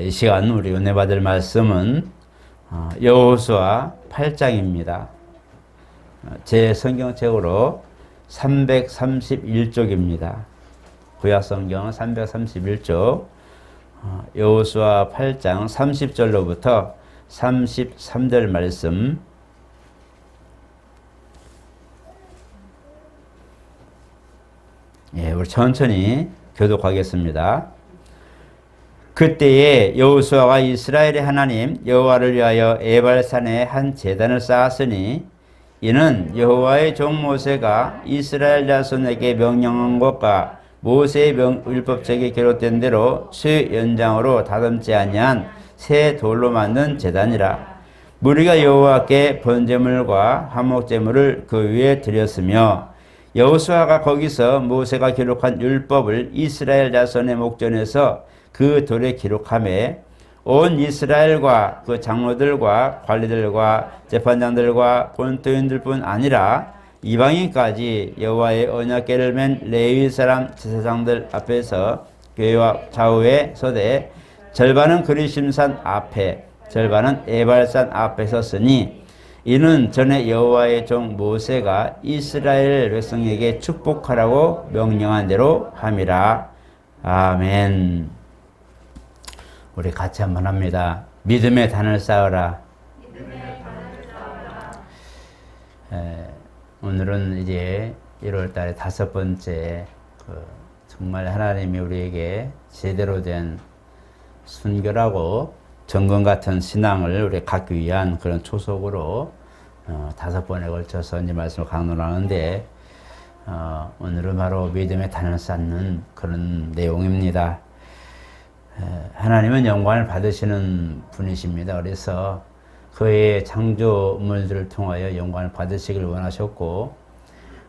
이 시간 우리 은혜 받을 말씀은 여호수아 8장입니다. 제 성경책으로 331쪽입니다. 구약성경 331쪽 여호수아 8장 30절로부터 33절 말씀. 우리 천천히 교독하겠습니다. 그때에 여호수아가 이스라엘의 하나님 여호와를 위하여 에발산에 한 제단을 쌓았으니 이는 여호와의 종 모세가 이스라엘 자손에게 명령한 것과 모세의 율법책에 기록된 대로 수연장으로 다듬지 아니한 새 돌로 만든 제단이라. 무리가 여호와께 번제물과 화목제물을 그 위에 드렸으며 여호수아가 거기서 모세가 기록한 율법을 이스라엘 자손의 목전에서 그 돌에 기록하며 온 이스라엘과 그 장로들과 관리들과 재판장들과 본토인들뿐 아니라 이방인까지 여호와의 언약궤를 맨 레위 사람 제사장들 앞에서 교회와 좌우에 서되 절반은 그리심산 앞에 절반은 에발산 앞에 섰으니 이는 전에 여호와의 종 모세가 이스라엘 백성에게 축복하라고 명령한 대로 함이라. 아멘. 우리 같이 한번 합니다. 믿음의 단을 쌓으라. 오늘은 이제 1월 달에 5번째 정말 하나님이 우리에게 제대로 된 순결하고 정금 같은 신앙을 우리 갖기 위한 그런 초석으로 5번에 걸쳐서 이 말씀을 강론하는데 오늘은 바로 믿음의 단을 쌓는 그런 내용입니다. 하나님은 영광을 받으시는 분이십니다. 그래서 그의 창조물들을 통하여 영광을 받으시길 원하셨고,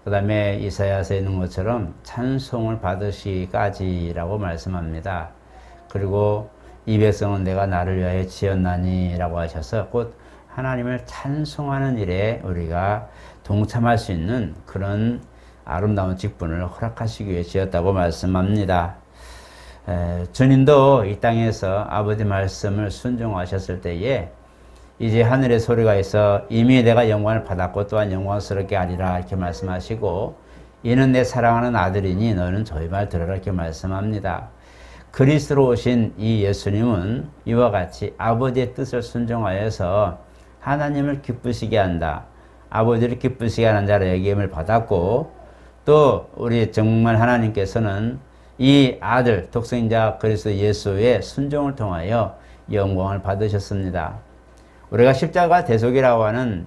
그 다음에 이사야서에 있는 것처럼 찬송을 받으시기까지라고 말씀합니다. 그리고 이 백성은 내가 나를 위하여 지었나니 라고 하셔서 곧 하나님을 찬송하는 일에 우리가 동참할 수 있는 그런 아름다운 직분을 허락하시기 위해 지었다고 말씀합니다. 주님도 이 땅에서 아버지 말씀을 순종하셨을 때에 이제 하늘의 소리가 있어 이미 내가 영광을 받았고 또한 영광스럽게 하리라 이렇게 말씀하시고 이는 내 사랑하는 아들이니 너는 저희 말 들으라 이렇게 말씀합니다. 그리스도로 오신 이 예수님은 이와 같이 아버지의 뜻을 순종하여서 하나님을 기쁘시게 한다. 아버지를 기쁘시게 하는 자로 여김을 받았고 또 우리 정말 하나님께서는 이 아들 독생자 그리스도 예수의 순종을 통하여 영광을 받으셨습니다. 우리가 십자가 대속이라고 하는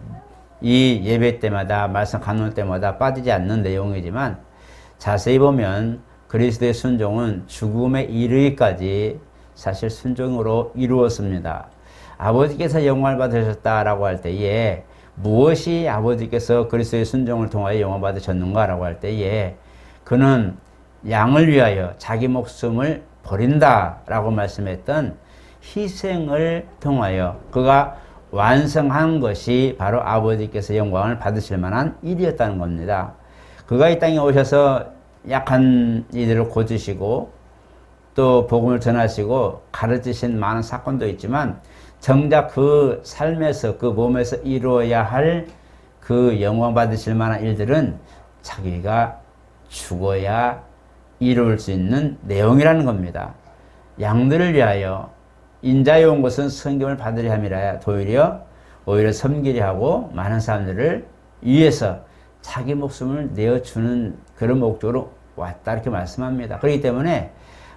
이 예배 때마다 말씀 강론 때마다 빠지지 않는 내용이지만 자세히 보면 그리스도의 순종은 죽음에 이르기까지 사실 순종으로 이루었습니다. 아버지께서 영광을 받으셨다라고 할 때에 무엇이 아버지께서 그리스도의 순종을 통하여 영광 받으셨는가라고 할 때에 그는 양을 위하여 자기 목숨을 버린다라고 말씀했던 희생을 통하여 그가 완성한 것이 바로 아버지께서 영광을 받으실 만한 일이었다는 겁니다. 그가 이 땅에 오셔서 약한 이들을 고치시고 또 복음을 전하시고 가르치신 많은 사건도 있지만 정작 그 삶에서 그 몸에서 이루어야 할 그 영광 받으실 만한 일들은 자기가 죽어야 이룰 수 있는 내용이라는 겁니다. 양들을 위하여 인자에 온 것은 성경을 받으려 함이라 오히려 섬기려 하고 많은 사람들을 위해서 자기 목숨을 내어주는 그런 목적으로 왔다 이렇게 말씀합니다. 그렇기 때문에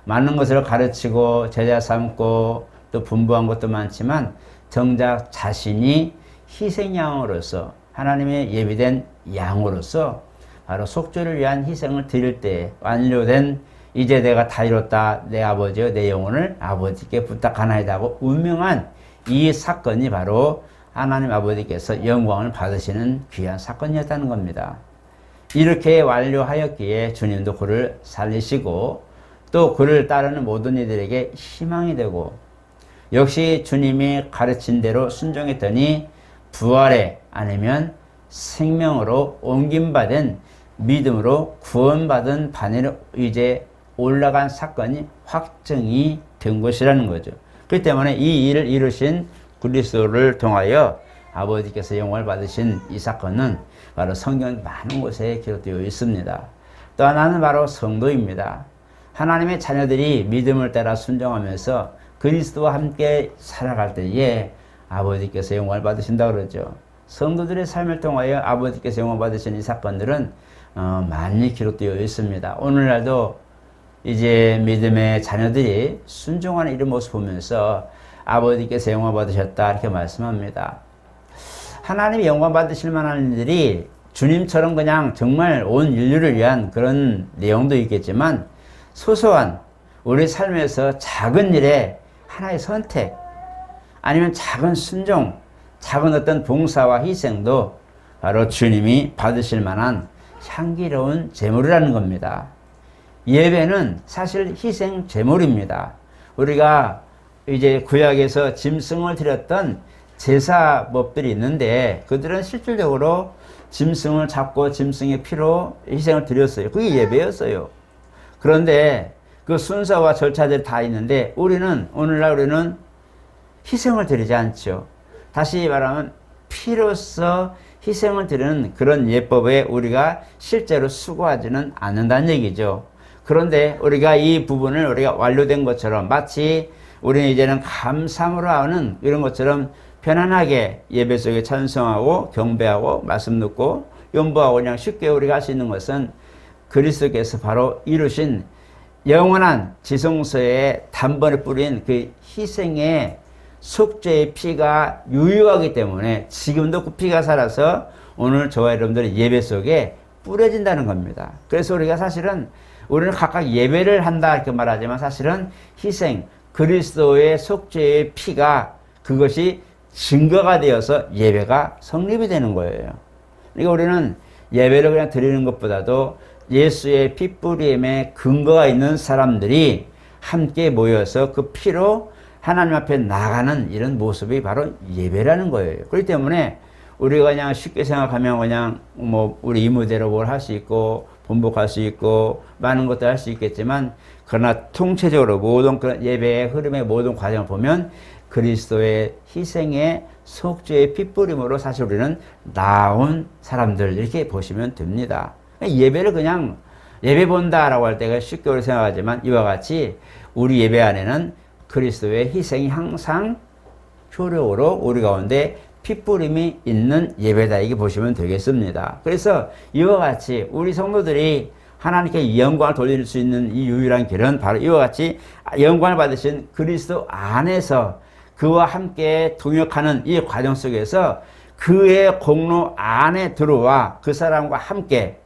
많은 것을 가르치고 제자 삼고 또 분부한 것도 많지만 정작 자신이 희생양으로서 하나님의 예비된 양으로서 바로 속죄를 위한 희생을 드릴 때 완료된 이제 내가 다 이뤘다 내 아버지여 내 영혼을 아버지께 부탁하나이다 하고 운명한 이 사건이 바로 하나님 아버지께서 영광을 받으시는 귀한 사건이었다는 겁니다. 이렇게 완료하였기에 주님도 그를 살리시고 또 그를 따르는 모든 이들에게 희망이 되고 역시 주님이 가르친 대로 순종했더니 부활에 아니면 생명으로 옮김받은 믿음으로 구원받은 바늘에 이제 올라간 사건이 확정이 된 것이라는 거죠. 그렇기 때문에 이 일을 이루신 그리스도를 통하여 아버지께서 영광을 받으신 이 사건은 바로 성경 많은 곳에 기록되어 있습니다. 또 하나는 바로 성도입니다. 하나님의 자녀들이 믿음을 따라 순종하면서 그리스도와 함께 살아갈 때에 아버지께서 영광을 받으신다 그러죠. 성도들의 삶을 통하여 아버지께서 영광 받으신 이 사건들은 많이 기록되어 있습니다. 오늘날도 이제 믿음의 자녀들이 순종하는 이런 모습 보면서 아버지께서 영광 받으셨다 이렇게 말씀합니다. 하나님이 영광 받으실 만한 일들이 주님처럼 그냥 정말 온 인류를 위한 그런 내용도 있겠지만 소소한 우리 삶에서 작은 일에 하나의 선택 아니면 작은 순종, 작은 어떤 봉사와 희생도 바로 주님이 받으실 만한 향기로운 제물이라는 겁니다. 예배는 사실 희생 제물입니다. 우리가 이제 구약에서 짐승을 드렸던 제사법들이 있는데 그들은 실질적으로 짐승을 잡고 짐승의 피로 희생을 드렸어요. 그게 예배였어요. 그런데 그 순서와 절차들이 다 있는데 오늘날 우리는 희생을 드리지 않죠. 다시 말하면 피로써 희생을 드리는 그런 예법에 우리가 실제로 수고하지는 않는다는 얘기죠. 그런데 우리가 이 부분을 우리가 완료된 것처럼 마치 우리는 이제는 감사함으로 하는 이런 것처럼 편안하게 예배 속에 찬송하고 경배하고 말씀 듣고 연보하고 그냥 쉽게 우리가 할 수 있는 것은 그리스도께서 바로 이루신 영원한 지성소에 단번에 뿌린 그 희생의 속죄의 피가 유효하기 때문에 지금도 그 피가 살아서 오늘 저와 여러분들의 예배 속에 뿌려진다는 겁니다. 그래서 우리가 사실은 우리는 각각 예배를 한다 이렇게 말하지만 사실은 희생, 그리스도의 속죄의 피가 그것이 증거가 되어서 예배가 성립이 되는 거예요. 그러니까 우리는 예배를 그냥 드리는 것보다도 예수의 피뿌림에 근거가 있는 사람들이 함께 모여서 그 피로 하나님 앞에 나가는 이런 모습이 바로 예배라는 거예요. 그렇기 때문에 우리가 그냥 쉽게 생각하면 그냥 뭐 우리 이무대로 뭘 할 수 있고 번복할 수 있고 많은 것도 할 수 있겠지만 그러나 통체적으로 모든 그런 예배의 흐름의 모든 과정을 보면 그리스도의 희생의 속죄의 피뿌림으로 사실 우리는 나온 사람들 이렇게 보시면 됩니다. 예배를 그냥 예배 본다라고 할 때가 쉽게 우리 생각하지만 이와 같이 우리 예배 안에는 그리스도의 희생이 항상 효력으로 우리 가운데 피뿌림이 있는 예배다 이렇게 보시면 되겠습니다. 그래서 이와 같이 우리 성도들이 하나님께 영광을 돌릴 수 있는 이 유일한 길은 바로 이와 같이 영광을 받으신 그리스도 안에서 그와 함께 동역하는 이 과정 속에서 그의 공로 안에 들어와 그 사람과 함께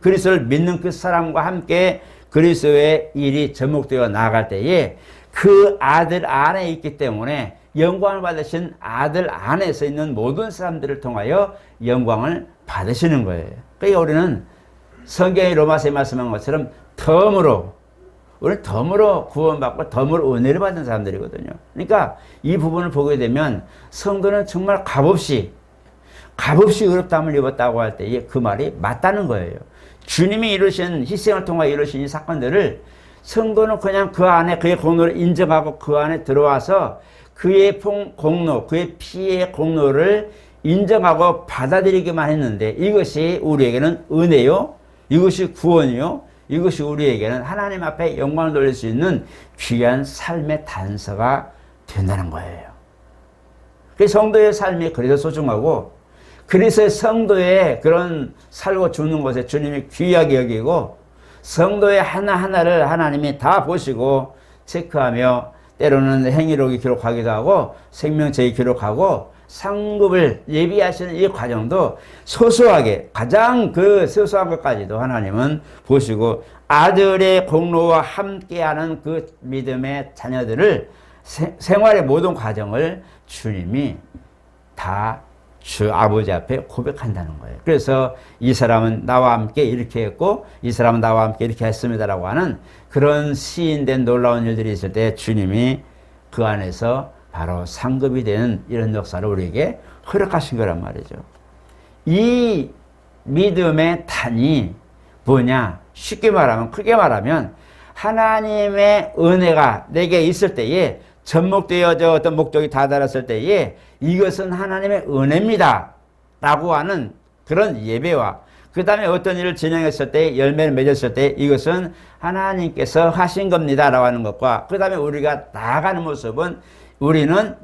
그리스도를 믿는 그 사람과 함께 그리스도의 일이 접목되어 나아갈 때에 그 아들 안에 있기 때문에 영광을 받으신 아들 안에서 있는 모든 사람들을 통하여 영광을 받으시는 거예요. 그러니까 우리는 성경의 로마서에 말씀한 것처럼 우리는 덤으로 구원받고 덤으로 은혜를 받은 사람들이거든요. 그러니까 이 부분을 보게 되면 성도는 정말 값없이 의롭다함을 입었다고 할 때 그 말이 맞다는 거예요. 주님이 이루신 희생을 통해 이루신 이 사건들을 성도는 그냥 그 안에 그의 공로를 인정하고 그 안에 들어와서 그의 공로, 그의 피의 공로를 인정하고 받아들이기만 했는데 이것이 우리에게는 은혜요, 이것이 구원이요, 이것이 우리에게는 하나님 앞에 영광을 돌릴 수 있는 귀한 삶의 단서가 된다는 거예요. 그 성도의 삶이 그래서 소중하고 그래서 성도의 그런 살고 죽는 것에 주님이 귀하게 여기고 성도의 하나하나를 하나님이 다 보시고 체크하며 때로는 행위록이 기록하기도 하고 생명책이 기록하고 상급을 예비하시는 이 과정도 소소하게 가장 그 소소한 것까지도 하나님은 보시고 아들의 공로와 함께하는 그 믿음의 자녀들을 생활의 모든 과정을 주님이 다 주 아버지 앞에 고백한다는 거예요. 그래서 이 사람은 나와 함께 이렇게 했고 이 사람은 나와 함께 이렇게 했습니다라고 하는 그런 시인된 놀라운 일들이 있을 때 주님이 그 안에서 바로 상급이 되는 이런 역사를 우리에게 허락하신 거란 말이죠. 이 믿음의 단이 뭐냐? 쉽게 말하면 크게 말하면 하나님의 은혜가 내게 있을 때에 접목되어져 어떤 목적이 다다랐을 때에 이것은 하나님의 은혜입니다 라고 하는 그런 예배와 그 다음에 어떤 일을 진행했을 때 열매를 맺었을 때 이것은 하나님께서 하신 겁니다 라고 하는 것과 그 다음에 우리가 나아가는 모습은 우리는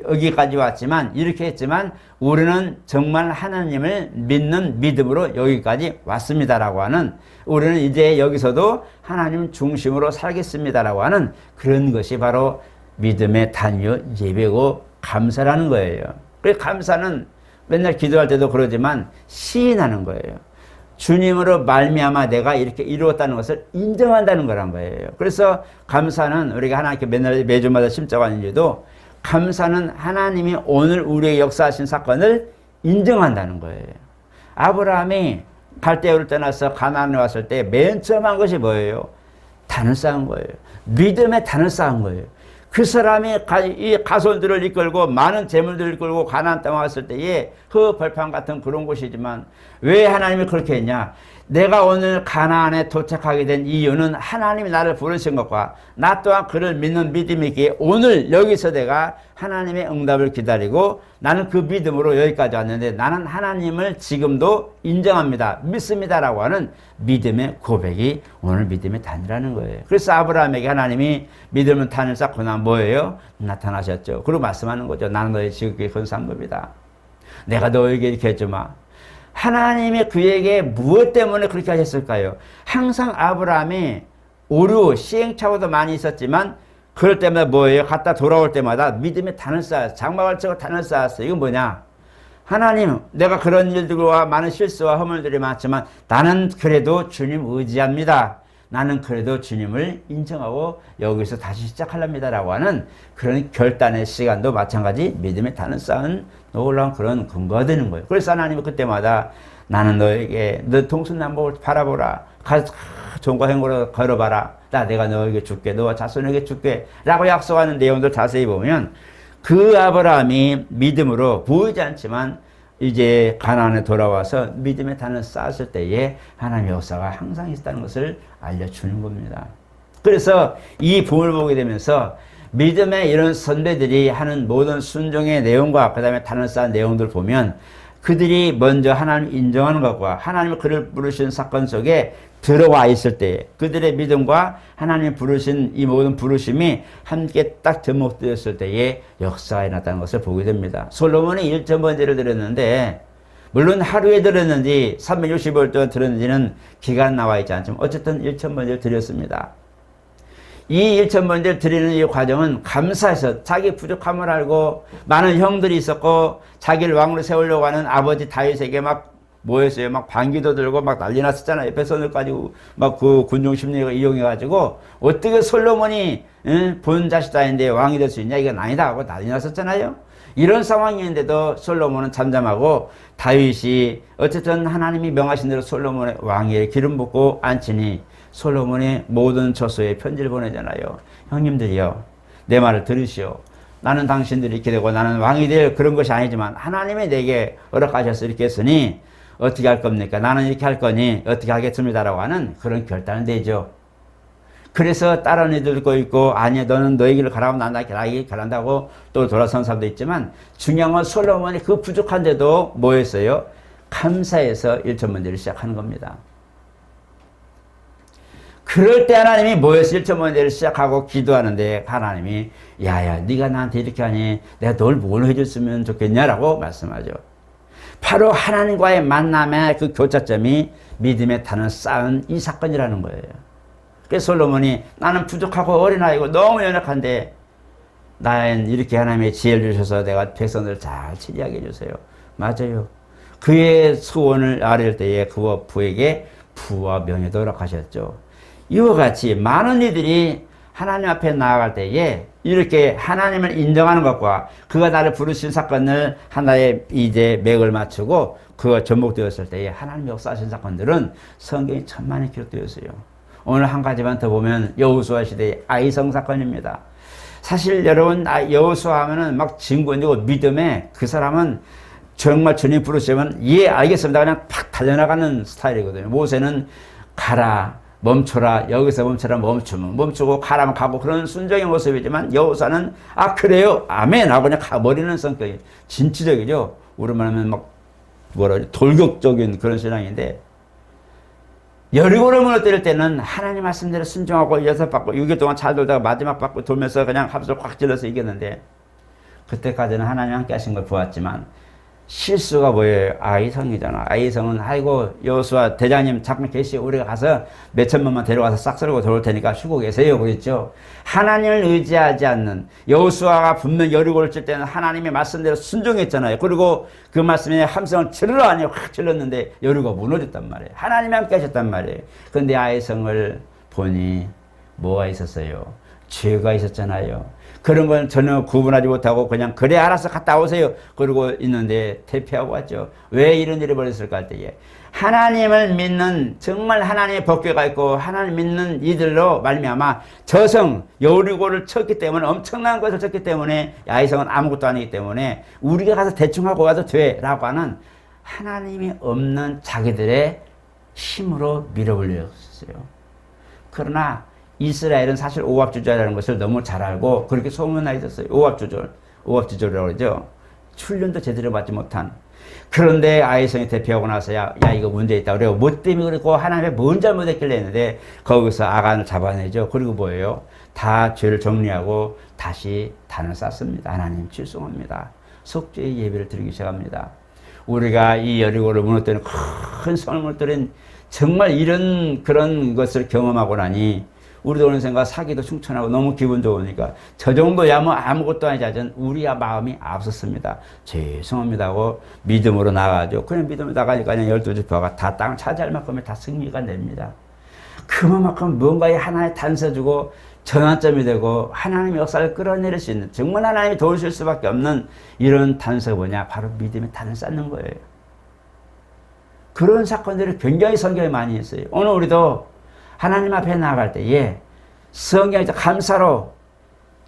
여기까지 왔지만 이렇게 했지만 우리는 정말 하나님을 믿는 믿음으로 여기까지 왔습니다 라고 하는 우리는 이제 여기서도 하나님 중심으로 살겠습니다 라고 하는 그런 것이 바로 믿음의 단위요 예배고 감사라는 거예요. 그래서 감사는 맨날 기도할 때도 그러지만 시인하는 거예요. 주님으로 말미암아 내가 이렇게 이루었다는 것을 인정한다는 거란 거예요. 그래서 감사는 우리가 하나님께 맨날 매주마다 심자하는 이유도 감사는 하나님이 오늘 우리의 역사하신 사건을 인정한다는 거예요. 아브라함이 갈대아우를 떠나서 가나안에 왔을 때 맨 처음 한 것이 뭐예요? 단을 쌓은 거예요. 믿음의 단을 쌓은 거예요. 그 사람이 이 가솔들을 이끌고 많은 재물들을 이끌고 가나안 땅에 왔을 때에 그 벌판 같은 그런 곳이지만 왜 하나님이 그렇게 했냐? 내가 오늘 가나안에 도착하게 된 이유는 하나님이 나를 부르신 것과 나 또한 그를 믿는 믿음이 있기에 오늘 여기서 내가 하나님의 응답을 기다리고 나는 그 믿음으로 여기까지 왔는데 나는 하나님을 지금도 인정합니다. 믿습니다. 라고 하는 믿음의 고백이 오늘 믿음의 단이라는 거예요. 그래서 아브라함에게 하나님이 믿음의 단을 쌓고 나 뭐예요? 나타나셨죠. 그리고 말씀하는 거죠. 나는 너의 지극히 근사한 법이다. 내가 너에게 이렇게 했지만 하나님이 그에게 무엇 때문에 그렇게 하셨을까요? 항상 아브라함이 오류, 시행착오도 많이 있었지만 그럴 때마다 뭐예요? 갔다 돌아올 때마다 믿음의 단을 쌓았어요. 장막을 치고 단을 쌓았어요. 이건 뭐냐? 하나님, 내가 그런 일들과 많은 실수와 허물들이 많지만 나는 그래도 주님 의지합니다. 나는 그래도 주님을 인정하고 여기서 다시 시작하렵니다. 라고 하는 그런 결단의 시간도 마찬가지 믿음의 단을 쌓은 놀라운 그런 근거가 되는 거예요. 그래서 하나님은 그때마다 나는 너에게 너 동순남북을 바라보라. 종과 행고로 걸어봐라. 내가 너에게 줄게. 너와 자손에게 줄게. 라고 약속하는 내용들 자세히 보면 그 아브라함이 믿음으로 보이지 않지만 이제 가나안에 돌아와서 믿음의 단을 쌓았을 때에 하나님의 역사가 항상 있다는 것을 알려주는 겁니다. 그래서 이 본을 보게 되면서 믿음의 이런 선배들이 하는 모든 순종의 내용과 그 다음에 단을 쌓은 내용들을 보면 그들이 먼저 하나님을 인정하는 것과 하나님이 그를 부르신 사건 속에 들어와 있을 때 그들의 믿음과 하나님이 부르신 이 모든 부르심이 함께 딱 접목되었을 때에 역사가 일어났다는 것을 보게 됩니다. 솔로몬이 1,000번제를 드렸는데 물론 하루에 드렸는지 365일 동안 드렸는지는 기간 나와 있지 않지만 어쨌든 1,000번제를 드렸습니다. 이 1,000번제를 드리는 이 과정은 감사해서 자기 부족함을 알고 많은 형들이 있었고 자기를 왕으로 세우려고 하는 아버지 다윗에게 막 뭐였어요? 막 반기도 들고 막 난리 났었잖아요. 배선을 가지고 막 그 군중 심리를 이용해가지고 어떻게 솔로몬이 본 자식 아닌데 왕이 될 수 있냐? 이건 아니다 하고 난리 났었잖아요. 이런 상황인데도 솔로몬은 잠잠하고 다윗이 어쨌든 하나님이 명하신 대로 솔로몬의 왕위에 기름 붓고 앉히니 솔로몬의 모든 저소에 편지를 보내잖아요. 형님들이요, 내 말을 들으시오. 나는 당신들이 이렇게 되고 나는 왕이 될 그런 것이 아니지만 하나님이 내게 허락하셔서 이렇게 했으니 어떻게 할 겁니까? 나는 이렇게 할 거니 어떻게 하겠습니다라고 하는 그런 결단을 내죠. 그래서 다른 애들 거 있고 아니 너는 너의 길을 가라고 난 나의 길 가란다고 또 돌아선 사람도 있지만 중요한 건 솔로몬이 그 부족한데도 뭐 했어요? 감사해서 1,000번제를 시작하는 겁니다. 그럴 때 하나님이 모여서 1,000번제를 시작하고 기도하는데 하나님이 야야 네가 나한테 이렇게 하니 내가 널 뭘 해줬으면 좋겠냐라고 말씀하죠. 바로 하나님과의 만남의 그 교차점이 믿음의 단을 쌓은 이 사건이라는 거예요. 그래서 솔로몬이 나는 부족하고 어린아이고 너무 연약한데 나는 이렇게 하나님의 지혜를 주셔서 내가 백성들을 잘 치리하게 해주세요. 맞아요. 그의 소원을 아뢰을 때에 그와 부에게 부와 명예도 허락하셨죠. 이와 같이 많은 이들이 하나님 앞에 나아갈 때에 이렇게 하나님을 인정하는 것과 그가 나를 부르신 사건을 하나의 이제 맥을 맞추고 그가 접목되었을 때에 하나님 역사하신 사건들은 성경이 천만에 기록되었어요. 오늘 한 가지만 더 보면 여호수아 시대의 아이성 사건입니다. 사실 여러분 여호수아 하면은 막 진군이고 믿음에 그 사람은 정말 주님 부르시면 예 알겠습니다 그냥 팍 달려나가는 스타일이거든요. 모세는 가라 멈춰라. 여기서 멈춰라. 멈추면 멈추고 가라면 가고 그런 순종의 모습이지만 여호수아는 아 그래요. 아멘 하고 그냥 가버리는 성격이 진취적이죠. 우리말 하면 막 뭐라 그러지? 돌격적인 그런 신앙인데 여리고를 무너뜨릴 때는 하나님 말씀대로 순종하고 6받고 6일 동안 잘 돌다가 마지막 받고 돌면서 그냥 합수를 꽉 찔러서 이겼는데 그때까지는 하나님 함께 하신 걸 보았지만 실수가 뭐예요? 아이성이잖아. 아이성은 아이고 여호수아 대장님 잠깐 계시고 우리가 가서 몇천만만 데려가서 싹 썰고 돌올 테니까 쉬고 계세요. 그랬죠. 하나님을 의지하지 않는 여호수아가 분명 여리고를 칠 때는 하나님의 말씀대로 순종했잖아요. 그리고 그 말씀에 함성을 치르라 하니 확 질렀는데 여리고가 무너졌단 말이에요. 하나님이 함께 하셨단 말이에요. 그런데 아이성을 보니 뭐가 있었어요? 죄가 있었잖아요. 그런 건 전혀 구분하지 못하고 그냥 그래 알아서 갔다 오세요. 그러고 있는데 대피하고 왔죠. 왜 이런 일이 벌어졌을까 할 때에 하나님을 믿는 정말 하나님의 법궤가 있고 하나님 믿는 이들로 말미암아 저성 여리고를 쳤기 때문에 엄청난 것을 쳤기 때문에 아이성은 아무것도 아니기 때문에 우리가 가서 대충 하고 와도 돼 라고 하는 하나님이 없는 자기들의 힘으로 밀어버렸어요. 그러나 이스라엘은 사실 오합주절이라는 것을 너무 잘 알고 그렇게 소문나 있었어요. 오합주절이라고 그러죠. 훈련도 제대로 받지 못한. 그런데 아이성이 대피하고 나서야 야 이거 문제 있다. 그리고 뭐 때문에 그랬고 하나님의 뭔 잘못했길래 했는데 거기서 아간을 잡아내죠. 그리고 뭐예요? 다 죄를 정리하고 다시 단을 쌓습니다. 하나님 출송합니다. 속죄의 예배를 드리기 시작합니다. 우리가 이 여리고를 무너뜨리는 큰 성을 무너뜨린 정말 이런 그런 것을 경험하고 나니 우리도 어느 생각 사기도 충천하고 너무 기분 좋으니까 저 정도야 뭐 아무것도 아니지 하전 우리야 마음이 앞섰습니다. 죄송합니다 하고 믿음으로 나가죠. 그냥 믿음으로 나가니까 그냥 12지파가 다 땅을 차지할 만큼의 다 승리가 됩니다. 그만큼 뭔가에 하나의 단서 주고 전환점이 되고 하나님의 역사를 끌어내릴 수 있는 정말 하나님이 도우실 수밖에 없는 이런 단서가 뭐냐? 바로 믿음의 단을 쌓는 거예요. 그런 사건들이 굉장히 성경에 많이 있어요. 오늘 우리도 하나님 앞에 나아갈 때에 성경에서 감사로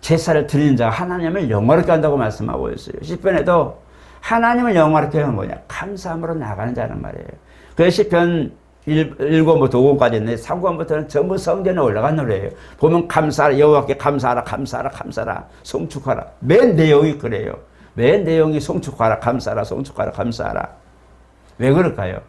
제사를 드리는 자가 하나님을 영화롭게 한다고 말씀하고 있어요. 시편에도 하나님을 영화롭게 하면 뭐냐? 감사함으로 나아가는 자란 말이에요. 그래서 시편 1권부터 5권까지 있는데 3권부터는 전부 성전에 올라간 노래예요. 보면 감사하라, 여호와께 감사하라, 감사하라, 감사하라, 송축하라. 맨 내용이 그래요. 맨 내용이 송축하라, 감사하라, 송축하라, 감사하라. 왜 그럴까요?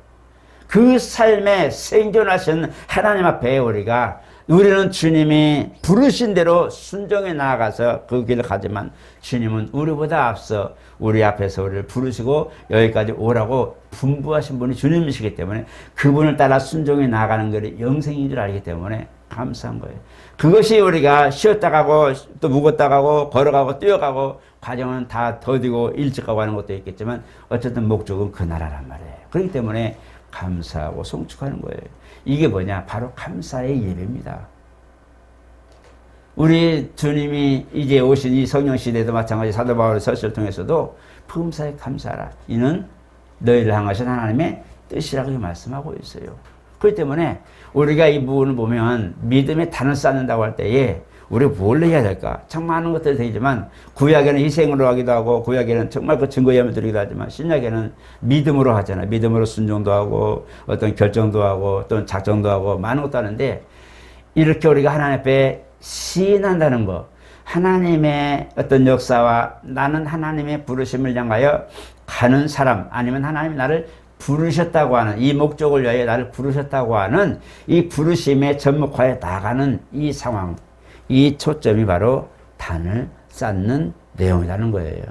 그 삶에 생존하신 하나님 앞에 우리는 주님이 부르신 대로 순종에 나아가서 그 길을 가지만 주님은 우리보다 앞서 우리 앞에서 우리를 부르시고 여기까지 오라고 분부하신 분이 주님이시기 때문에 그분을 따라 순종에 나아가는 것이 영생인 줄 알기 때문에 감사한 거예요. 그것이 우리가 쉬었다 가고 또 묵었다 가고 걸어가고 뛰어가고 과정은 다 더디고 일찍 가고 하는 것도 있겠지만 어쨌든 목적은 그 나라란 말이에요. 그렇기 때문에 감사하고 송축하는 거예요. 이게 뭐냐? 바로 감사의 예배입니다. 우리 주님이 이제 오신 이 성령 시대도 마찬가지 사도 바울의 서신을 통해서도 범사에 감사하라. 이는 너희를 향하신 하나님의 뜻이라고 말씀하고 있어요. 그렇기 때문에 우리가 이 부분을 보면 믿음의 단을 쌓는다고 할 때에 우리가 뭘 해야 될까? 참 많은 것들이 되지만 구약에는 희생으로 하기도 하고 구약에는 정말 그 증거의 예물을 드리기도 하지만 신약에는 믿음으로 하잖아요. 믿음으로 순종도 하고 어떤 결정도 하고 또는 작정도 하고 많은 것도 하는데 이렇게 우리가 하나님 앞에 시인한다는 것, 하나님의 어떤 역사와 나는 하나님의 부르심을 향하여 가는 사람 아니면 하나님이 나를 부르셨다고 하는 이 목적을 위하여 나를 부르셨다고 하는 이 부르심에 접목하여 나가는 이 상황, 이 초점이 바로 단을 쌓는 내용이라는 거예요.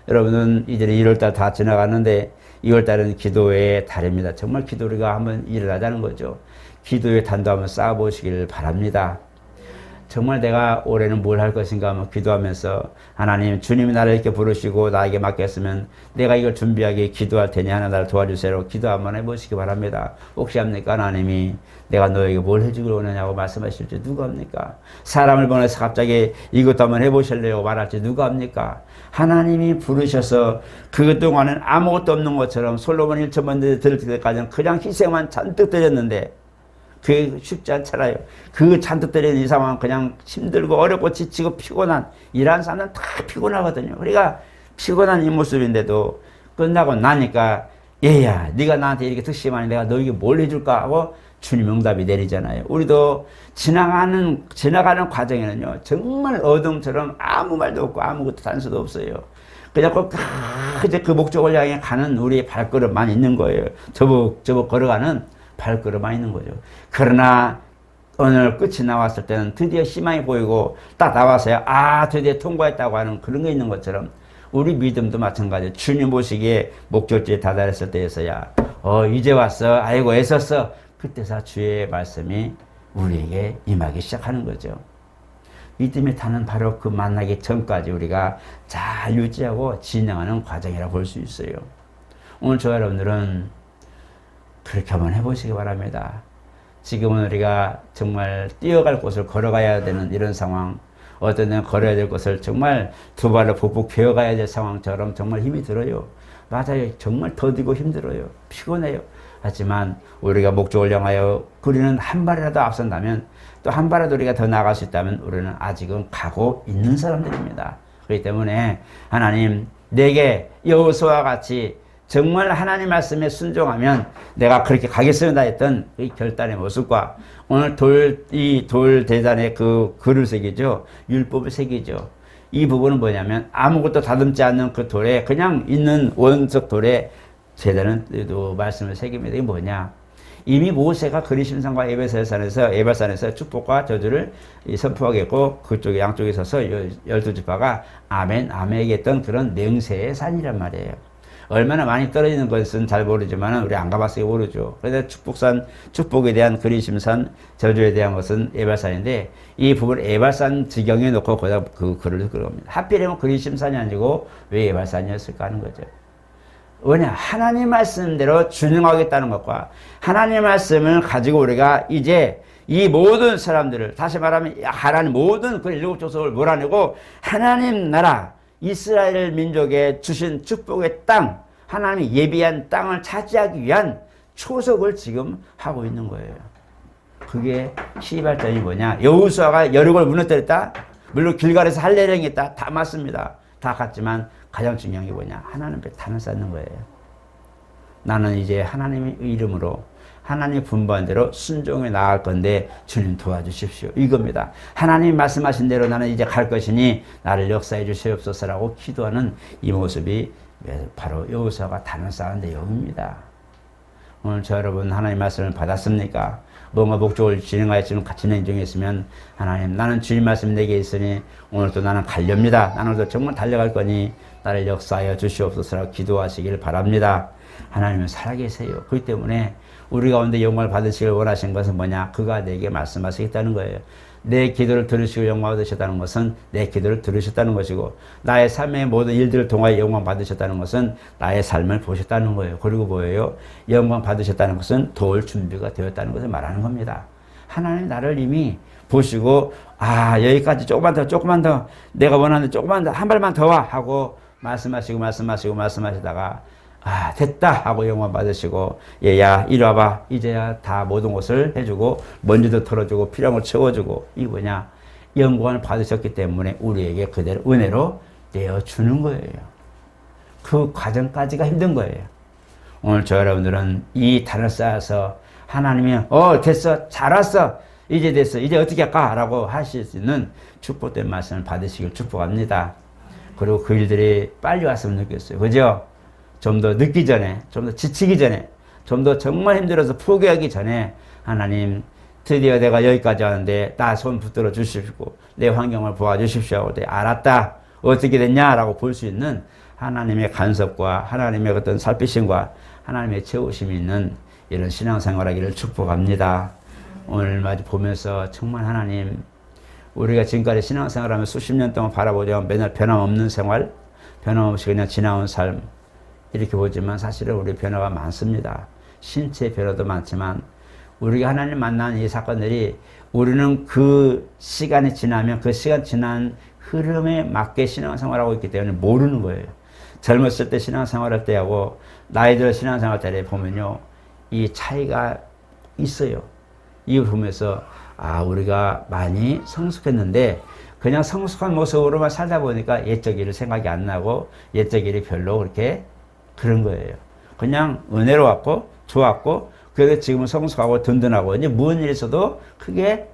여러분은 이제 1월달 다 지나갔는데 2월달은 기도의 달입니다. 정말 기도가 한번 일어나자는 거죠. 기도의 단도 한번 쌓아보시길 바랍니다. 정말 내가 올해는 뭘 할 것인가 하면 기도하면서 하나님 주님이 나를 이렇게 부르시고 나에게 맡겼으면 내가 이걸 준비하게 기도할 테니 하나 나를 도와주세요. 기도 한번 해보시기 바랍니다. 혹시 합니까? 하나님이 내가 너에게 뭘 해주길 원하냐고 말씀하실 줄 누가 합니까? 사람을 보내서 갑자기 이것도 한번 해보실래요? 말할지 누가 합니까? 하나님이 부르셔서 그동안은 아무것도 없는 것처럼 솔로몬 1천번 들을 때까지는 그냥 희생만 잔뜩 드렸는데 그게 쉽지 않잖아요. 그 잔뜩 때리는 이 상황은 그냥 힘들고 어렵고 지치고 피곤한 일하는 사람은 다 피곤하거든요. 그러니까 피곤한 이 모습인데도 끝나고 나니까 얘야 네가 나한테 이렇게 득심하니 내가 너에게 뭘 해줄까 하고 주님 응답이 내리잖아요. 우리도 지나가는 과정에는요 정말 어둠처럼 아무 말도 없고 아무것도 단서도 없어요. 그냥 이제 그 목적을 향해 가는 우리의 발걸음만 있는 거예요. 저벅저벅 걸어가는 발걸음만 있는 거죠. 그러나 오늘 끝이 나왔을 때는 드디어 희망이 보이고 딱 나와서야 드디어 통과했다고 하는 그런 게 있는 것처럼 우리 믿음도 마찬가지예요. 주님 보시기에 목적지에 다다랐을 때에서야 이제 왔어. 아이고 애썼어. 그때서 주의 말씀이 우리에게 임하기 시작하는 거죠. 믿음의 타는 바로 그 만나기 전까지 우리가 잘 유지하고 진행하는 과정이라고 볼 수 있어요. 오늘 저와 여러분들은 그렇게 한번 해보시기 바랍니다. 지금은 우리가 정말 뛰어갈 곳을 걸어가야 되는 이런 상황, 어떤 데는 걸어야 될 것을 정말 두 발로 북북 베어가야 될 상황처럼 정말 힘이 들어요. 맞아요. 정말 더디고 힘들어요. 피곤해요. 하지만 우리가 목적을 향하여 우리는 한 발이라도 앞선다면 또 한 발이라도 우리가 더 나아갈 수 있다면 우리는 아직은 가고 있는 사람들입니다. 그렇기 때문에 하나님 내게 여호수아와 같이 정말 하나님 말씀에 순종하면 내가 그렇게 가겠습니다 했던 이 결단의 모습과 오늘 이 돌 대단의 그 글을 새기죠. 율법을 새기죠. 이 부분은 뭐냐면 아무것도 다듬지 않는 그 돌에 그냥 있는 원석 돌에 제자는 또 말씀을 새깁니다. 이게 뭐냐? 이미 모세가 그리심산과 에발산에서 축복과 저주를 선포하겠고 그쪽에 양쪽에 서서 12지파가 아멘 아멘 얘기했던 그런 맹세의 산이란 말이에요. 얼마나 많이 떨어지는 것은 잘 모르지만 우리 안 가봤으니 모르죠. 그래서 축복에 대한 그리심산, 저주에 대한 것은 에발산인데 이 부분을 에발산 지경에 놓고 거기다 그 글을 그럽니다. 하필이면 그리심산이 아니고 왜 에발산이었을까 하는 거죠. 왜냐? 하나님 말씀대로 준행하겠다는 것과 하나님 말씀을 가지고 우리가 이제 이 모든 사람들을 다시 말하면 하나님 모든 그 일곱 족속을 몰아내고 하나님 나라 이스라엘 민족에 주신 축복의 땅 하나님이 예비한 땅을 차지하기 위한 초석을 지금 하고 있는 거예요. 그게 시발점이 뭐냐? 여호수아가 여리고를 무너뜨렸다. 물론 길갈에서 할례를 했다. 다 맞습니다. 다 같지만 가장 중요한 게 뭐냐? 하나님 앞에 단을 쌓는 거예요. 나는 이제 하나님의 이름으로 하나님 분부한 대로 순종해 나갈 건데 주님 도와주십시오. 이겁니다. 하나님 말씀하신 대로 나는 이제 갈 것이니 나를 역사해 주시옵소서라고 기도하는 이 모습이 바로 여호수아가 단을 쌓은 내용입니다. 오늘 저 여러분 하나님 말씀을 받았습니까? 뭔가 목적을 진행하여 지금 진행 중에 있으면 하나님 나는 주님 말씀이 내게 있으니 오늘도 나는 달렵니다. 나는 오늘도 정말 달려갈 거니 나를 역사하여 주시옵소서라고 기도하시길 바랍니다. 하나님은 살아계세요. 그렇기 때문에 우리 가운데 영광을 받으시길 원하신 것은 뭐냐? 그가 내게 말씀하시겠다는 거예요. 내 기도를 들으시고 영광 받으셨다는 것은 내 기도를 들으셨다는 것이고 나의 삶의 모든 일들을 통하여 영광 받으셨다는 것은 나의 삶을 보셨다는 거예요. 그리고 뭐예요? 영광 받으셨다는 것은 도울 준비가 되었다는 것을 말하는 겁니다. 하나님 나를 이미 보시고 여기까지 조금만 더 내가 원하는 조금만 더 한 발만 더 와 하고 말씀하시다가 됐다 하고 영광 받으시고 얘야 이리 와봐 이제야 다 모든 것을 해주고 먼지도 털어주고 필요한 걸 채워주고 이 뭐냐 영광을 받으셨기 때문에 우리에게 그대로 은혜로 내어주는 거예요. 그 과정까지가 힘든 거예요. 오늘 저 여러분들은 이 단을 쌓아서 하나님이 됐어 잘 왔어 이제 됐어 이제 어떻게 할까 라고 하실 수 있는 축복된 말씀을 받으시길 축복합니다. 그리고 그 일들이 빨리 왔으면 좋겠어요. 그죠? 좀 더 늦기 전에, 좀 더 지치기 전에, 좀 더 정말 힘들어서 포기하기 전에 하나님 드디어 내가 여기까지 왔는데 나 손 붙들어 주십시오. 내 환경을 도와주십시오. 하고 알았다. 어떻게 됐냐라고 볼 수 있는 하나님의 간섭과 하나님의 어떤 살피심과 하나님의 채우심이 있는 이런 신앙생활하기를 축복합니다. 오늘 마저 보면서 정말 하나님 우리가 지금까지 신앙생활하면 수십 년 동안 바라보자면 맨날 변함없는 생활, 변함없이 그냥 지나온 삶 이렇게 보지만 사실은 우리 변화가 많습니다. 신체의 변화도 많지만 우리가 하나님 만난 이 사건들이 우리는 그 시간이 지나면 그 시간 지난 흐름에 맞게 신앙생활하고 있기 때문에 모르는 거예요. 젊었을 때 신앙생활할 때하고 나이 들어 신앙생활할 때 보면요. 이 차이가 있어요. 이걸 보면서 우리가 많이 성숙했는데 그냥 성숙한 모습으로만 살다 보니까 옛적 일을 생각이 안 나고 옛적 일이 별로 그렇게 그런 거예요. 그냥 은혜로웠고 좋았고 그래서 지금은 성숙하고 든든하고 이제 무슨 일이 있어도 크게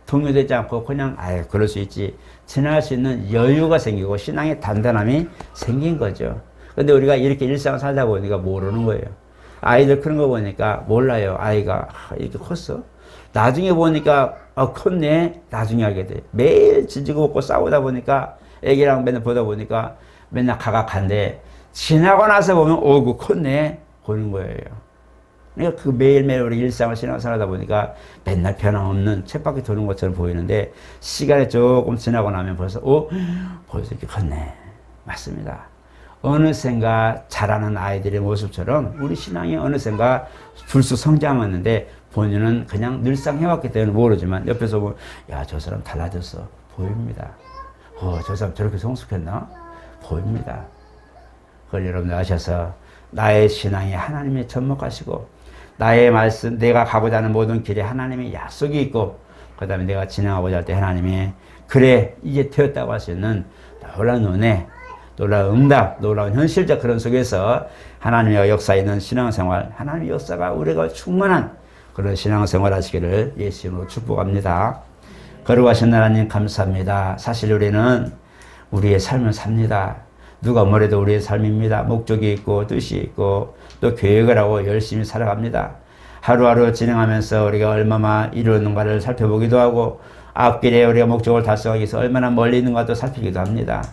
동요되지 않고 그냥 아유 그럴 수 있지 지나갈 수 있는 여유가 생기고 신앙의 단단함이 생긴 거죠. 근데 우리가 이렇게 일상을 살다 보니까 모르는 거예요. 아이들 크는 거 보니까 몰라요. 아이가 이렇게 컸어. 나중에 보니까 컸네. 나중에 하게 돼. 매일 지지고 먹고 싸우다 보니까 애기랑 맨날 보다 보니까 맨날 가각한데 지나고 나서 보면 오구 컸네. 보는 거예요. 그러니까 그 매일매일 우리 일상을 신앙생활 하다 보니까 맨날 변함없는 쳇바퀴 도는 것처럼 보이는데 시간이 조금 지나고 나면 벌써 벌써 이렇게 컸네. 맞습니다. 어느샌가 자라는 아이들의 모습처럼 우리 신앙이 어느샌가 불쑥 성장했는데 본인은 그냥 늘상 해왔기 때문에 모르지만 옆에서 보면 야, 저 사람 달라졌어. 보입니다. 저 사람 저렇게 성숙했나? 보입니다. 그걸 여러분들 아셔서 나의 신앙이 하나님의 접목하시고 나의 말씀, 내가 가고자 하는 모든 길에 하나님의 약속이 있고 그 다음에 내가 진행하고자 할 때 하나님의 그래 이제 되었다고 할 수 있는 놀라운 은혜, 놀라운 응답, 놀라운 현실적 그런 속에서 하나님의 역사 있는 신앙생활, 하나님의 역사가 우리가 충만한 그런 신앙생활 하시기를 예수 이름으로 축복합니다. 거룩하신 하나님 감사합니다. 사실 우리는 우리의 삶을 삽니다. 누가 뭐래도 우리의 삶입니다. 목적이 있고 뜻이 있고 또 계획을 하고 열심히 살아갑니다. 하루하루 진행하면서 우리가 얼마나 이루는가를 살펴보기도 하고 앞길에 우리가 목적을 달성하기 위해서 얼마나 멀리 있는가도 살피기도 합니다.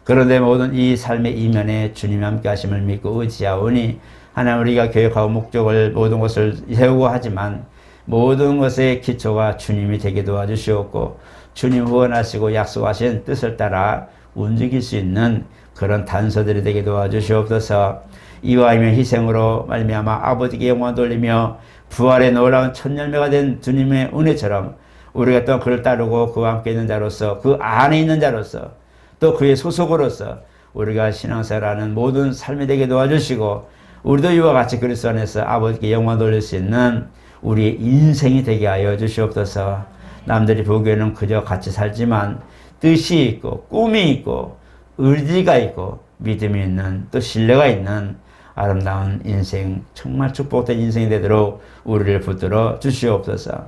그런데 모든 이 삶의 이면에 주님이 함께 하심을 믿고 의지하오니 하나님 우리가 계획하고 목적을 모든 것을 세우고 하지만 모든 것의 기초가 주님이 되게 도와주시옵고 주님 후원하시고 약속하신 뜻을 따라 움직일 수 있는 그런 단서들이 되게 도와주시옵소서. 이와이면 희생으로 말미암아 아버지께 영광 돌리며 부활의 놀라운 첫 열매가 된 주님의 은혜처럼 우리가 또 그를 따르고 그와 함께 있는 자로서 그 안에 있는 자로서 또 그의 소속으로서 우리가 신앙생활하는 모든 삶이 되게 도와주시고 우리도 이와 같이 그리스도 안에서 아버지께 영광 돌릴 수 있는 우리의 인생이 되게 하여 주시옵소서. 남들이 보기에는 그저 같이 살지만 뜻이 있고 꿈이 있고 의지가 있고 믿음이 있는 또 신뢰가 있는 아름다운 인생 정말 축복된 인생이 되도록 우리를 붙들어 주시옵소서.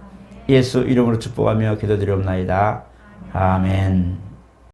예수 이름으로 축복하며 기도드리옵나이다. 아멘.